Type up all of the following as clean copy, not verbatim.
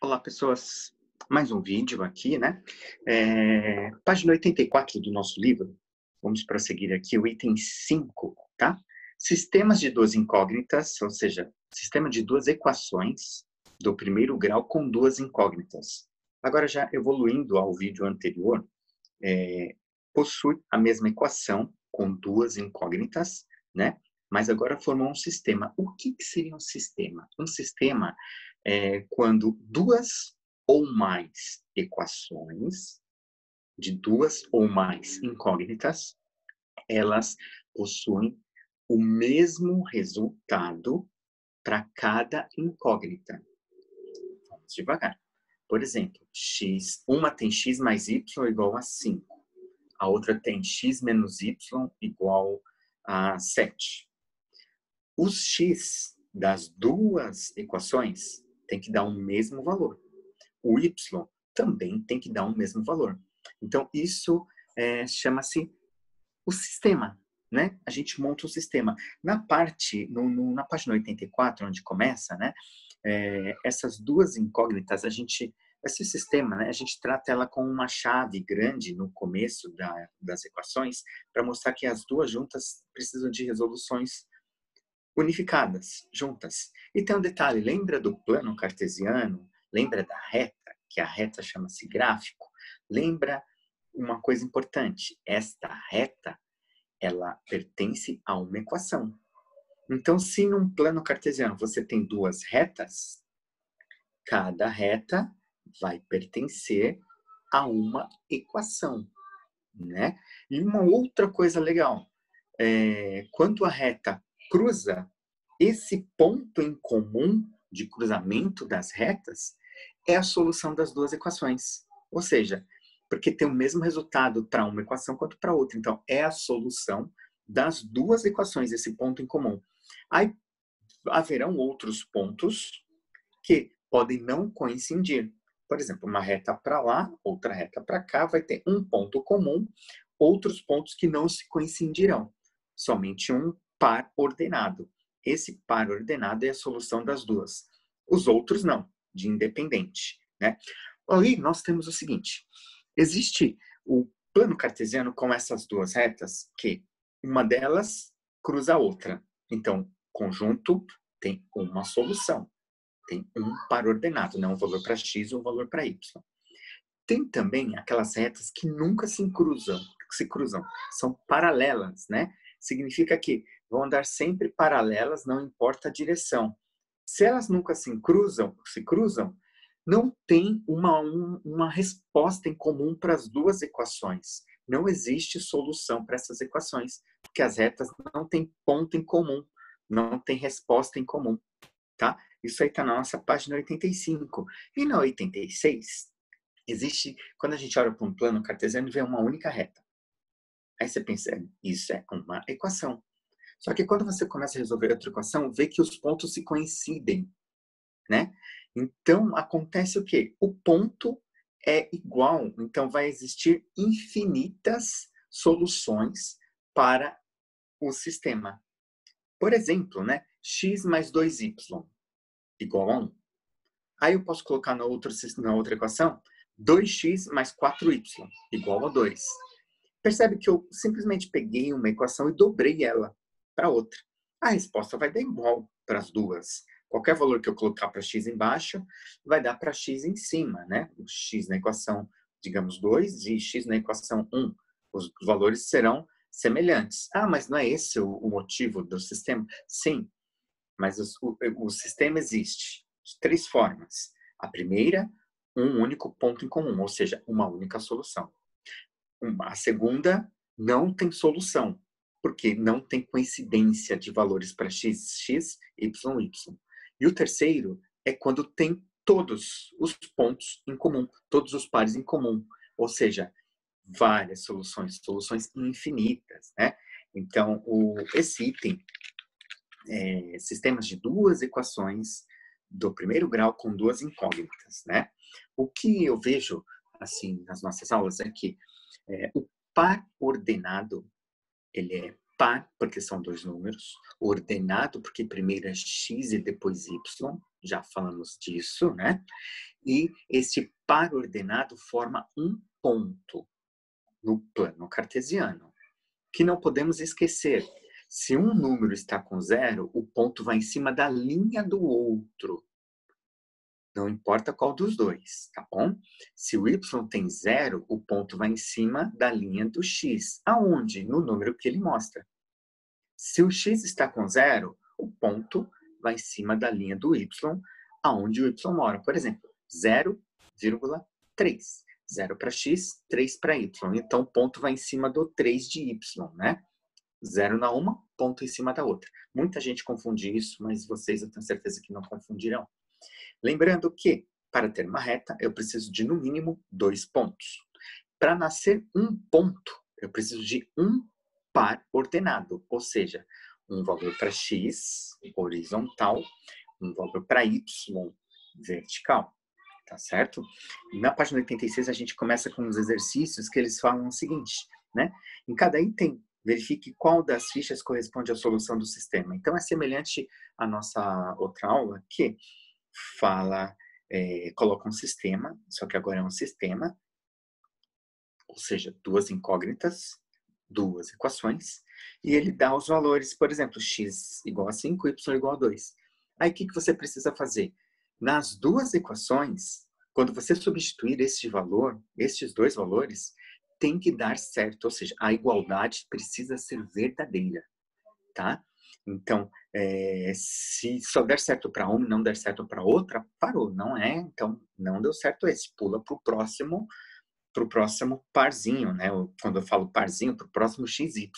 Olá, pessoas. Mais um vídeo aqui, né? Página 84 do nosso livro. Vamos prosseguir aqui o item 5, tá? Sistemas de duas incógnitas, ou seja, sistema de duas equações do primeiro grau com duas incógnitas. Agora, já evoluindo ao vídeo anterior, possui a mesma equação com duas incógnitas, né? Mas agora formou um sistema. O que seria um sistema? Um sistema é quando duas ou mais equações de duas ou mais incógnitas, elas possuem o mesmo resultado para cada incógnita. Vamos devagar. Por exemplo, uma tem x mais y igual a 5. A outra tem x menos y igual a 7. Os x das duas equações tem que dar o mesmo valor. O y também tem que dar o mesmo valor. Então, isso chama-se o sistema, né? A gente monta o sistema. Na página 84, onde começa, né? Essas duas incógnitas, esse sistema, né? A gente trata ela com uma chave grande no começo das equações para mostrar que as duas juntas precisam de resoluções unificadas, juntas. E tem um detalhe, lembra do plano cartesiano? Lembra da reta? Que a reta chama-se gráfico? Lembra uma coisa importante, esta reta, ela pertence a uma equação. Então, se num plano cartesiano você tem duas retas, cada reta vai pertencer a uma equação, né? E uma outra coisa legal, quando a reta cruza, esse ponto em comum de cruzamento das retas é a solução das duas equações. Ou seja, porque tem o mesmo resultado para uma equação quanto para outra. Então, é a solução das duas equações, esse ponto em comum. Aí, haverão outros pontos que podem não coincidir. Por exemplo, uma reta para lá, outra reta para cá, vai ter um ponto comum, outros pontos que não se coincidirão. Somente um par ordenado. Esse par ordenado é a solução das duas. Os outros não, de independente, né? Aí nós temos o seguinte, existe o plano cartesiano com essas duas retas, que uma delas cruza a outra. Então, conjunto tem uma solução, tem um par ordenado, não um valor para x ou um valor para y. Tem também aquelas retas que nunca se cruzam, são paralelas, né? Significa que vão andar sempre paralelas, não importa a direção. Se elas nunca se cruzam, não tem uma resposta em comum para as duas equações. Não existe solução para essas equações, porque as retas não têm ponto em comum, não tem resposta em comum, tá? Isso aí está na nossa página 85. E na 86, existe, quando a gente olha para um plano cartesiano, vê uma única reta. Aí você pensa, isso é uma equação. Só que quando você começa a resolver outra equação, vê que os pontos se coincidem, né? Então, acontece o quê? O ponto é igual, então vai existir infinitas soluções para o sistema. Por exemplo, né? X mais 2y igual a 1. Aí eu posso colocar na outra equação 2x mais 4y igual a 2. Percebe que eu simplesmente peguei uma equação e dobrei ela para outra. A resposta vai dar igual para as duas. Qualquer valor que eu colocar para x embaixo, vai dar para x em cima, né? O x na equação, digamos, 2 e x na equação 1. Os valores serão semelhantes. Ah, mas não é esse o motivo do sistema? Sim, mas o sistema existe de três formas. A primeira, um único ponto em comum, ou seja, uma única solução. A segunda, não tem solução, porque não tem coincidência de valores para x, y. E o terceiro é quando tem todos os pontos em comum, todos os pares em comum, ou seja, várias soluções infinitas, né? Então, esse item, sistemas de duas equações do primeiro grau com duas incógnitas, né? O que eu vejo, assim, nas nossas aulas é que o par ordenado, ele é par porque são dois números, ordenado porque primeiro é x e depois y, já falamos disso, né? E este par ordenado forma um ponto no plano cartesiano, que não podemos esquecer. Se um número está com zero, o ponto vai em cima da linha do outro. Não importa qual dos dois, tá bom? Se o y tem zero, o ponto vai em cima da linha do x. Aonde? No número que ele mostra. Se o x está com zero, o ponto vai em cima da linha do y, aonde o y mora. Por exemplo, 0,3. 0 para x, 3 para y. Então, o ponto vai em cima do 3 de y, né? 0 na uma, ponto em cima da outra. Muita gente confunde isso, mas vocês eu tenho certeza que não confundirão. Lembrando que, para ter uma reta, eu preciso de, no mínimo, 2 pontos. Para nascer um ponto, eu preciso de um par ordenado, ou seja, um valor para x, horizontal, um valor para y, vertical. Tá certo? Na página 86, a gente começa com os exercícios que eles falam o seguinte, né? Em cada item, verifique qual das fichas corresponde à solução do sistema. Então, é semelhante à nossa outra aula, que fala, coloca um sistema, só que agora é um sistema, ou seja, duas incógnitas, duas equações, e ele dá os valores, por exemplo, x igual a 5, y igual a 2. Aí, o que você precisa fazer? Nas duas equações, quando você substituir este valor, estes dois valores, tem que dar certo, ou seja, a igualdade precisa ser verdadeira, tá? Então, se só der certo para uma e não der certo para outra, parou, não é? Então, não deu certo esse, pula para o próximo parzinho, né? Quando eu falo parzinho, para o próximo XY,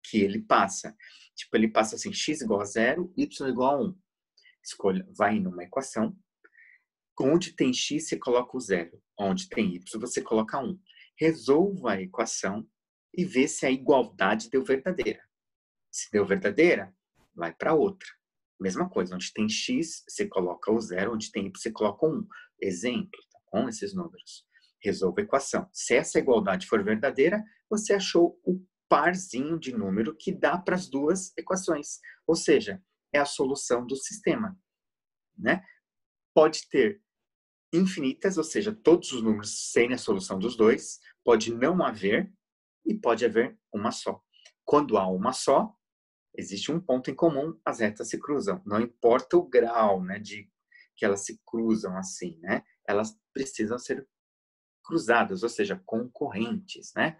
que ele passa. Tipo, ele passa assim, x igual a 0, y igual a 1. Escolha, vai numa equação. Onde tem x, você coloca o 0. Onde tem y, você coloca 1. Resolva a equação e vê se a igualdade deu verdadeira. Se deu verdadeira, vai para outra. Mesma coisa, onde tem x, você coloca o 0, onde tem y, você coloca o 1. Exemplo, tá bom? Esses números. Resolva a equação. Se essa igualdade for verdadeira, você achou o parzinho de número que dá para as duas equações. Ou seja, é a solução do sistema, né? Pode ter infinitas, ou seja, todos os números sem a solução dos dois. Pode não haver e pode haver uma só. Quando há uma só, existe um ponto em comum, as retas se cruzam. Não importa o grau, né, de que elas se cruzam assim, né? Elas precisam ser cruzadas, ou seja, concorrentes, né?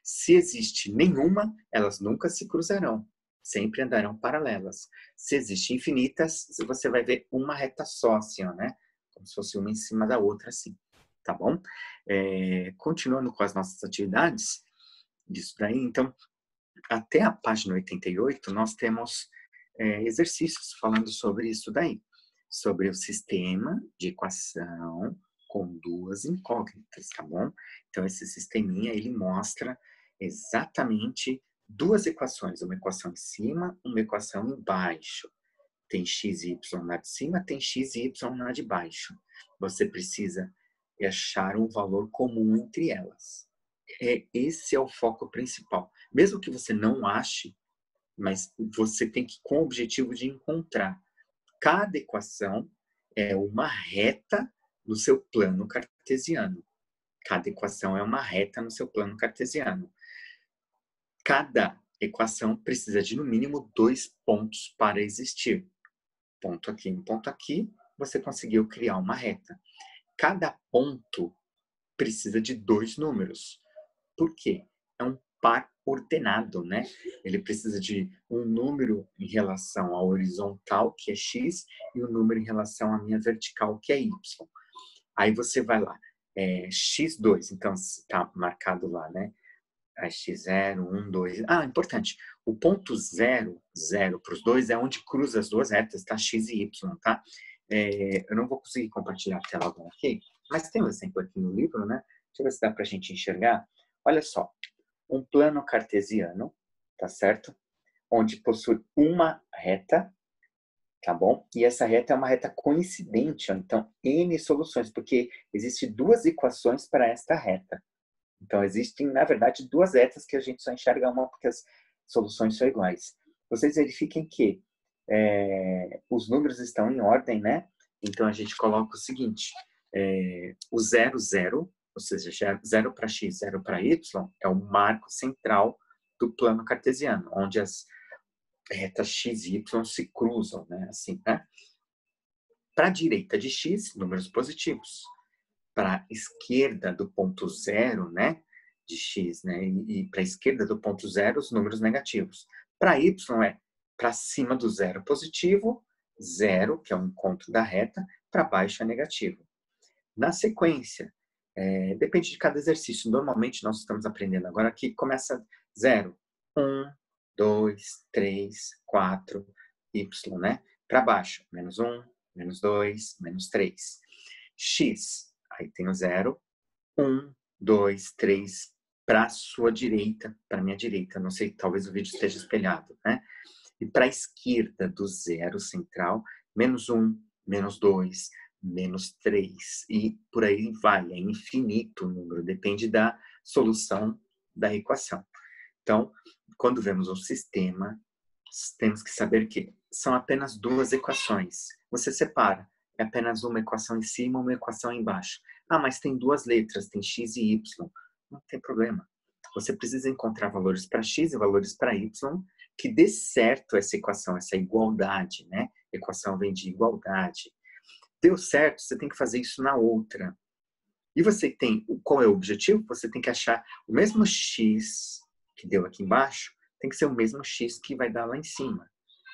Se existe nenhuma, elas nunca se cruzarão. Sempre andarão paralelas. Se existe infinitas, você vai ver uma reta só, assim, ó, né? Como se fosse uma em cima da outra, assim. Tá bom? Continuando com as nossas atividades, disso daí, então, até a página 88, nós temos exercícios falando sobre isso daí. Sobre o sistema de equação com duas incógnitas, tá bom? Então, esse sisteminha, ele mostra exatamente duas equações. Uma equação em cima, uma equação embaixo. Tem x e y na de cima, tem x e y na de baixo. Você precisa achar um valor comum entre elas. Esse é o foco principal. Mesmo que você não ache, mas você tem que com o objetivo de encontrar. Cada equação é uma reta no seu plano cartesiano. Cada equação é uma reta no seu plano cartesiano. Cada equação precisa de, no mínimo, 2 pontos para existir. Ponto aqui, um ponto aqui, você conseguiu criar uma reta. Cada ponto precisa de 2 números. Por quê? É um par ordenado, né? Ele precisa de um número em relação à horizontal, que é x, e um número em relação à minha vertical, que é y. Aí você vai lá, x2, então está marcado lá, né? X0, 1, 2. Ah, importante. O ponto 0, 0 para os dois é onde cruza as duas retas, tá? X e Y, tá? Eu não vou conseguir compartilhar a tela agora aqui, mas tem um exemplo aqui no livro, né? Deixa eu ver se dá para a gente enxergar. Olha só, um plano cartesiano, tá certo? Onde possui uma reta, tá bom? E essa reta é uma reta coincidente, ó. Então, N soluções, porque existem duas equações para esta reta. Então, existem, na verdade, duas retas que a gente só enxerga uma porque as soluções são iguais. Vocês verifiquem que os números estão em ordem, né? Então, a gente coloca o seguinte, O 0, 0, ou seja, 0 para x, 0 para y, é o marco central do plano cartesiano, onde as retas x e y se cruzam, né? Assim, né? Para a direita de x, números positivos. Para a esquerda do ponto 0, né? De x, né? E para a esquerda do ponto 0, os números negativos. Para y é para cima do zero positivo, 0, que é o encontro da reta, para baixo é negativo. Na sequência, depende de cada exercício. Normalmente nós estamos aprendendo agora que começa 0, 1, 2, 3, 4, y, né? Para baixo, menos 1, menos 2, menos 3. X, aí tem o 0, 1, 2, 3, para a sua direita, para a minha direita. Não sei, talvez o vídeo esteja espelhado, né? E para a esquerda do zero central, menos 1, menos 2, menos 3. E por aí vai, é infinito o número, depende da solução da equação. Então, quando vemos um sistema, temos que saber que são apenas duas equações. Você separa, é apenas uma equação em cima, uma equação embaixo. Ah, mas tem duas letras, tem x e y. Não tem problema. Você precisa encontrar valores para x e valores para y que dê certo essa equação, essa igualdade, né? Equação vem de igualdade. Deu certo, você tem que fazer isso na outra. E você tem, qual é o objetivo? Você tem que achar o mesmo x que deu aqui embaixo, tem que ser o mesmo x que vai dar lá em cima.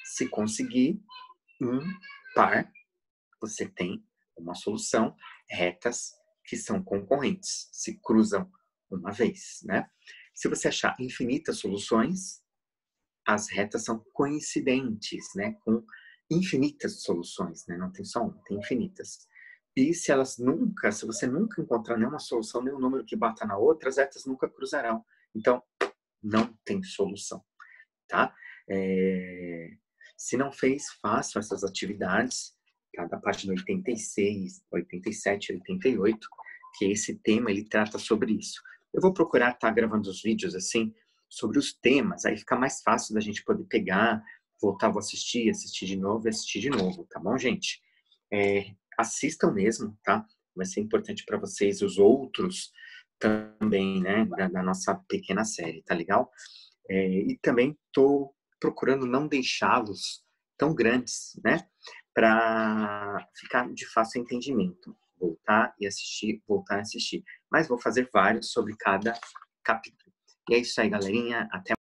Se conseguir um par, você tem uma solução, retas que são concorrentes, se cruzam uma vez, né? Se você achar infinitas soluções, as retas são coincidentes, né? Com infinitas soluções, né? Não tem só uma, tem infinitas. E se você nunca encontrar nenhuma solução, nenhum número que bata na outra, as retas nunca cruzarão. Então, não tem solução, tá? Se não fez, façam essas atividades, tá? Da página 86, 87, 88, que esse tema, ele trata sobre isso. Eu vou procurar estar gravando os vídeos, assim, sobre os temas, aí fica mais fácil da gente poder pegar, voltar, vou assistir de novo e assistir de novo, tá bom, gente? Assistam mesmo, tá? Vai ser importante para vocês, os outros também, né? Da nossa pequena série, tá legal? E também estou procurando não deixá-los tão grandes, né? Para ficar de fácil entendimento. Voltar e assistir, voltar e assistir. Mas vou fazer vários sobre cada capítulo. E é isso aí, galerinha. Até